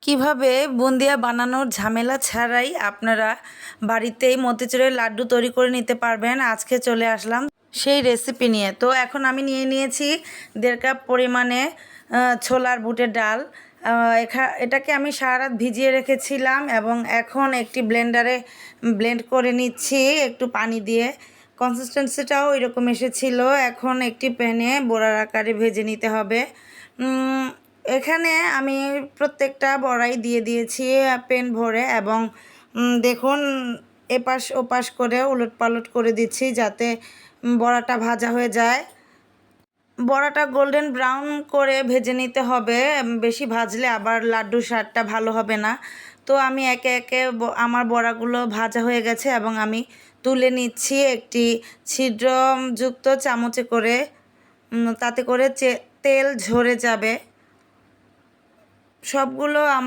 কিভাবে বুন্দিয়া বানানোর ঝামেলা ছাড়াই আপনারা বাড়িতেই মতিচুরের লাড্ডু তৈরি করে নিতে পারবেন। আজকে চলে আসলাম সেই রেসিপি নিয়ে। তো এখন আমি নিয়েছি 1.5 কাপ পরিমাণে ছোলার বুটের ডাল। এটাকে আমি সারা রাত ভিজিয়ে রেখেছিলাম এবং এখন একটি ব্লেন্ডারে ব্লেন্ড করে নিচ্ছি একটু পানি দিয়ে। কনসিস্টেন্সিটাও এরকম এসেছিল। এখন একটি প্যানে বড়ার আকারে ভেজে নিতে হবে। এখানে আমি প্রত্যেকটা বড়াই দিয়ে দিয়েছি প্যান ভরে এবং দেখুন এপাশ ওপাশ করে উলটপালট করে দিচ্ছি যাতে বড়াটা ভাজা হয়ে যায়। বড়াটা গোল্ডেন ব্রাউন করে ভেজে নিতে হবে, বেশি ভাজলে আবার লাড্ডুর স্বাদটা ভালো হবে না। তো আমি একে একে আমার বড়াগুলো ভাজা হয়ে গেছে এবং আমি তুলে নিচ্ছি একটি ছিদ্রযুক্ত চামচে করে, তাতে করে তেল ঝরে যাবে। সবগুলো